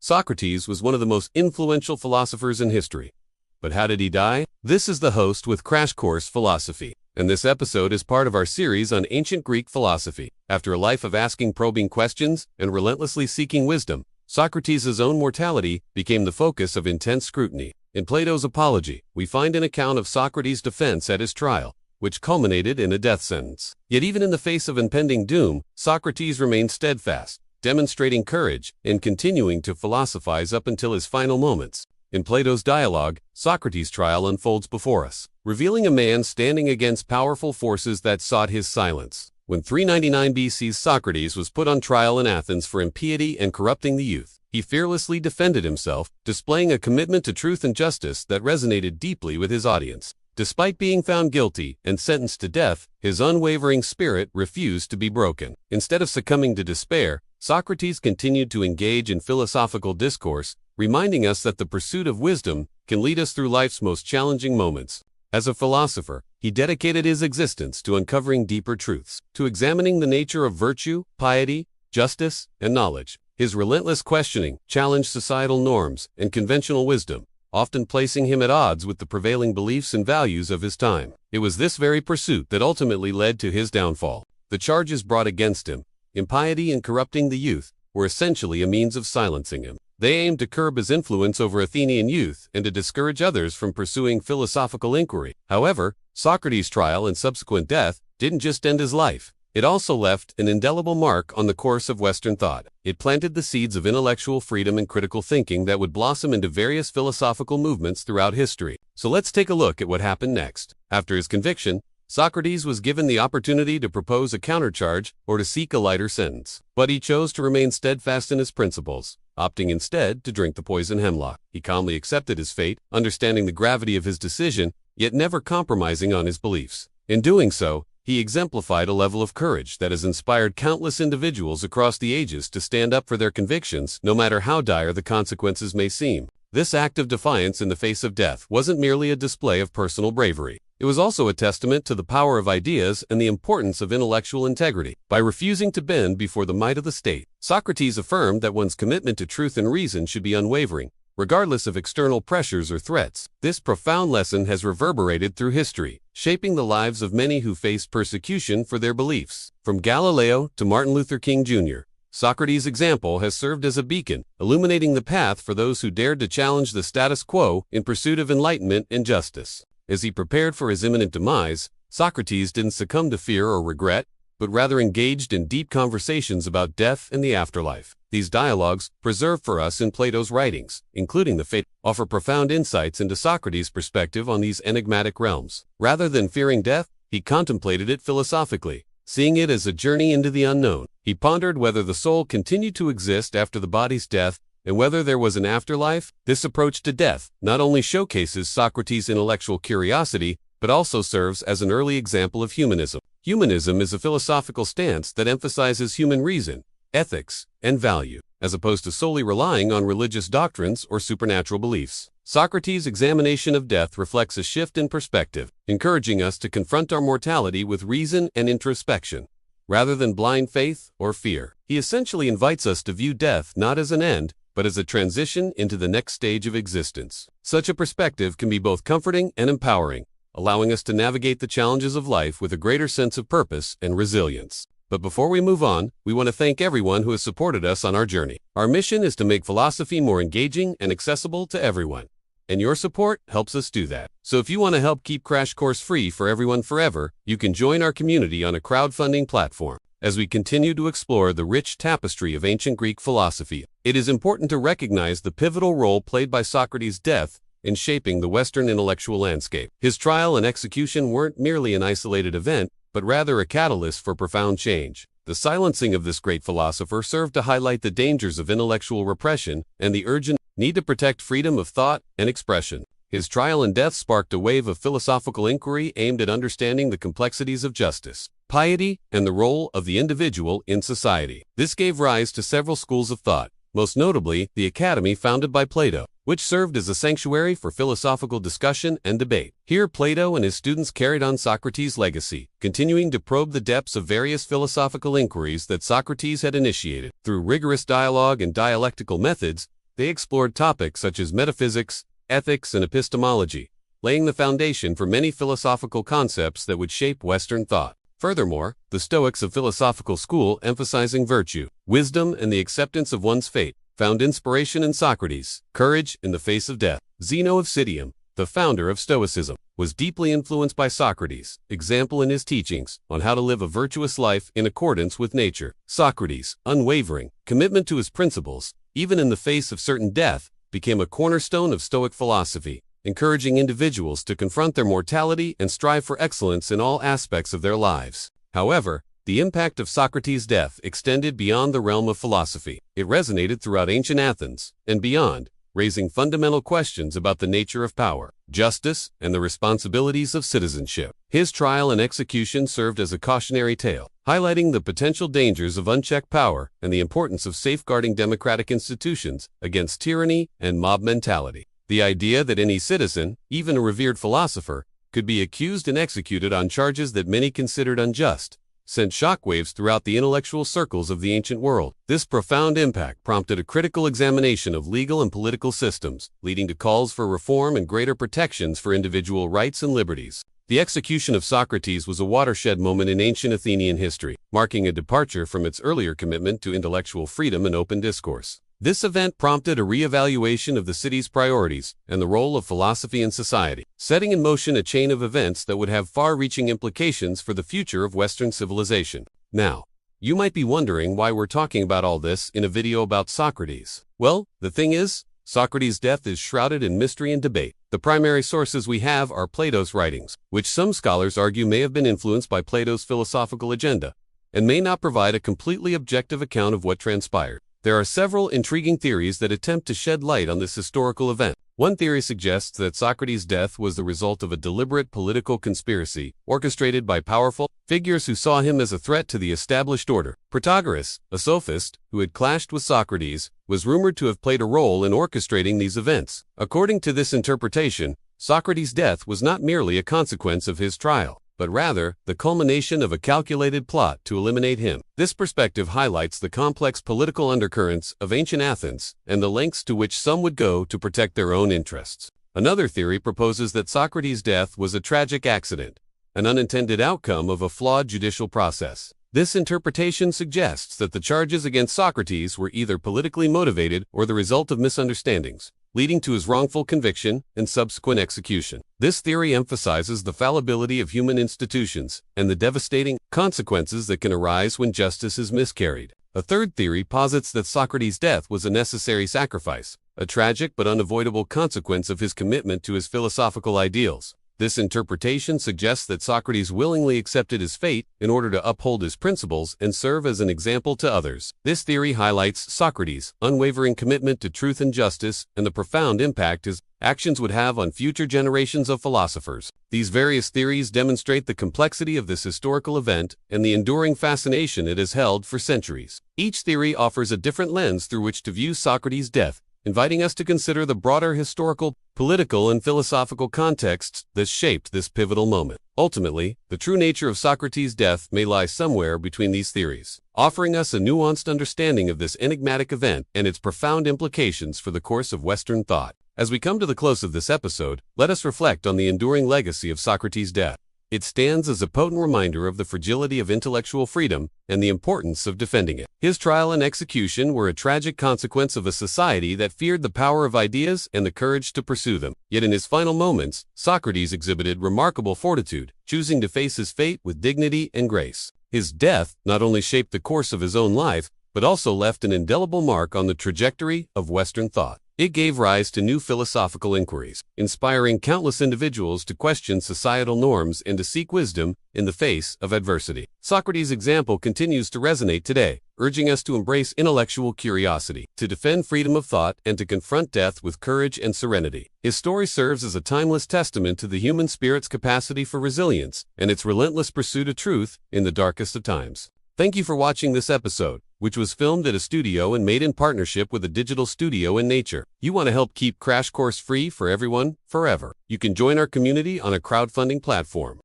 Socrates was one of the most influential philosophers in history. But how did he die? This is the host with Crash Course Philosophy, and this episode is part of our series on ancient Greek philosophy. After a life of asking probing questions and relentlessly seeking wisdom, Socrates' own mortality became the focus of intense scrutiny. In Plato's Apology, we find an account of Socrates' defense at his trial, which culminated in a death sentence. Yet even in the face of impending doom, Socrates remained steadfast, demonstrating courage and continuing to philosophize up until his final moments. In Plato's dialogue, Socrates' trial unfolds before us, revealing a man standing against powerful forces that sought his silence. When 399 BC Socrates was put on trial in Athens for impiety and corrupting the youth, he fearlessly defended himself, displaying a commitment to truth and justice that resonated deeply with his audience. Despite being found guilty and sentenced to death, his unwavering spirit refused to be broken. Instead of succumbing to despair, Socrates continued to engage in philosophical discourse, reminding us that the pursuit of wisdom can lead us through life's most challenging moments. As a philosopher, he dedicated his existence to uncovering deeper truths, to examining the nature of virtue, piety, justice, and knowledge. His relentless questioning challenged societal norms and conventional wisdom, often placing him at odds with the prevailing beliefs and values of his time. It was this very pursuit that ultimately led to his downfall. The charges brought against him, impiety and corrupting the youth, were essentially a means of silencing him. They aimed to curb his influence over Athenian youth and to discourage others from pursuing philosophical inquiry. However, Socrates' trial and subsequent death didn't just end his life. It also left an indelible mark on the course of Western thought. It planted the seeds of intellectual freedom and critical thinking that would blossom into various philosophical movements throughout history. So let's take a look at what happened next. After his conviction, Socrates was given the opportunity to propose a countercharge or to seek a lighter sentence. But he chose to remain steadfast in his principles, opting instead to drink the poison hemlock. He calmly accepted his fate, understanding the gravity of his decision, yet never compromising on his beliefs. In doing so, he exemplified a level of courage that has inspired countless individuals across the ages to stand up for their convictions, no matter how dire the consequences may seem. This act of defiance in the face of death wasn't merely a display of personal bravery. It was also a testament to the power of ideas and the importance of intellectual integrity. By refusing to bend before the might of the state, Socrates affirmed that one's commitment to truth and reason should be unwavering, regardless of external pressures or threats. This profound lesson has reverberated through history, shaping the lives of many who faced persecution for their beliefs. From Galileo to Martin Luther King Jr., Socrates' example has served as a beacon, illuminating the path for those who dared to challenge the status quo in pursuit of enlightenment and justice. As he prepared for his imminent demise, Socrates didn't succumb to fear or regret, but rather engaged in deep conversations about death and the afterlife. These dialogues, preserved for us in Plato's writings, including the Phaedrus, offer profound insights into Socrates' perspective on these enigmatic realms. Rather than fearing death, he contemplated it philosophically, seeing it as a journey into the unknown. He pondered whether the soul continued to exist after the body's death and whether there was an afterlife. This approach to death not only showcases Socrates' intellectual curiosity, but also serves as an early example of humanism. Humanism is a philosophical stance that emphasizes human reason, ethics, and value, as opposed to solely relying on religious doctrines or supernatural beliefs. Socrates' examination of death reflects a shift in perspective, encouraging us to confront our mortality with reason and introspection, rather than blind faith or fear. He essentially invites us to view death not as an end, but as a transition into the next stage of existence. Such a perspective can be both comforting and empowering, allowing us to navigate the challenges of life with a greater sense of purpose and resilience. But before we move on, we want to thank everyone who has supported us on our journey. Our mission is to make philosophy more engaging and accessible to everyone, and your support helps us do that. So if you want to help keep Crash Course free for everyone forever, you can join our community on a crowdfunding platform. As we continue to explore the rich tapestry of ancient Greek philosophy, it is important to recognize the pivotal role played by Socrates' death in shaping the Western intellectual landscape. His trial and execution weren't merely an isolated event, but rather a catalyst for profound change. The silencing of this great philosopher served to highlight the dangers of intellectual repression and the urgent need to protect freedom of thought and expression. His trial and death sparked a wave of philosophical inquiry aimed at understanding the complexities of justice, piety, and the role of the individual in society. This gave rise to several schools of thought, most notably the Academy founded by Plato, which served as a sanctuary for philosophical discussion and debate. Here, Plato and his students carried on Socrates' legacy, continuing to probe the depths of various philosophical inquiries that Socrates had initiated. Through rigorous dialogue and dialectical methods, They explored topics such as metaphysics, ethics, and epistemology, laying the foundation for many philosophical concepts that would shape Western thought. Furthermore, the Stoics of philosophical school, emphasizing virtue, wisdom, and the acceptance of one's fate, found inspiration in Socrates, courage in the face of death. Zeno of Citium, the founder of Stoicism, was deeply influenced by Socrates' example in his teachings on how to live a virtuous life in accordance with nature. Socrates' unwavering commitment to his principles, even in the face of certain death, became a cornerstone of Stoic philosophy, encouraging individuals to confront their mortality and strive for excellence in all aspects of their lives. However, the impact of Socrates' death extended beyond the realm of philosophy. It resonated throughout ancient Athens and beyond, raising fundamental questions about the nature of power, justice, and the responsibilities of citizenship. His trial and execution served as a cautionary tale, highlighting the potential dangers of unchecked power and the importance of safeguarding democratic institutions against tyranny and mob mentality. The idea that any citizen, even a revered philosopher, could be accused and executed on charges that many considered unjust, sent shockwaves throughout the intellectual circles of the ancient world. This profound impact prompted a critical examination of legal and political systems, leading to calls for reform and greater protections for individual rights and liberties. The execution of Socrates was a watershed moment in ancient Athenian history, marking a departure from its earlier commitment to intellectual freedom and open discourse. This event prompted a re-evaluation of the city's priorities and the role of philosophy in society, setting in motion a chain of events that would have far-reaching implications for the future of Western civilization. Now, you might be wondering why we're talking about all this in a video about Socrates. Well, the thing is, Socrates' death is shrouded in mystery and debate. The primary sources we have are Plato's writings, which some scholars argue may have been influenced by Plato's philosophical agenda, and may not provide a completely objective account of what transpired. There are several intriguing theories that attempt to shed light on this historical event. One theory suggests that Socrates' death was the result of a deliberate political conspiracy orchestrated by powerful figures who saw him as a threat to the established order. Protagoras, a sophist who had clashed with Socrates, was rumored to have played a role in orchestrating these events. According to this interpretation, Socrates' death was not merely a consequence of his trial, but rather the culmination of a calculated plot to eliminate him. This perspective highlights the complex political undercurrents of ancient Athens and the lengths to which some would go to protect their own interests. Another theory proposes that Socrates' death was a tragic accident, an unintended outcome of a flawed judicial process. This interpretation suggests that the charges against Socrates were either politically motivated or the result of misunderstandings, leading to his wrongful conviction and subsequent execution. This theory emphasizes the fallibility of human institutions and the devastating consequences that can arise when justice is miscarried. A third theory posits that Socrates' death was a necessary sacrifice, a tragic but unavoidable consequence of his commitment to his philosophical ideals. This interpretation suggests that Socrates willingly accepted his fate in order to uphold his principles and serve as an example to others. This theory highlights Socrates' unwavering commitment to truth and justice and the profound impact his actions would have on future generations of philosophers. These various theories demonstrate the complexity of this historical event and the enduring fascination it has held for centuries. Each theory offers a different lens through which to view Socrates' death, inviting us to consider the broader historical, political, and philosophical contexts that shaped this pivotal moment. Ultimately, the true nature of Socrates' death may lie somewhere between these theories, offering us a nuanced understanding of this enigmatic event and its profound implications for the course of Western thought. As we come to the close of this episode, let us reflect on the enduring legacy of Socrates' death. It stands as a potent reminder of the fragility of intellectual freedom and the importance of defending it. His trial and execution were a tragic consequence of a society that feared the power of ideas and the courage to pursue them. Yet in his final moments, Socrates exhibited remarkable fortitude, choosing to face his fate with dignity and grace. His death not only shaped the course of his own life, but also left an indelible mark on the trajectory of Western thought. It gave rise to new philosophical inquiries, inspiring countless individuals to question societal norms and to seek wisdom in the face of adversity. Socrates' example continues to resonate today, urging us to embrace intellectual curiosity, to defend freedom of thought, and to confront death with courage and serenity. His story serves as a timeless testament to the human spirit's capacity for resilience and its relentless pursuit of truth in the darkest of times. Thank you for watching this episode, which was filmed at a studio and made in partnership with a digital studio in nature. You want to help keep Crash Course free for everyone, forever. You can join our community on a crowdfunding platform.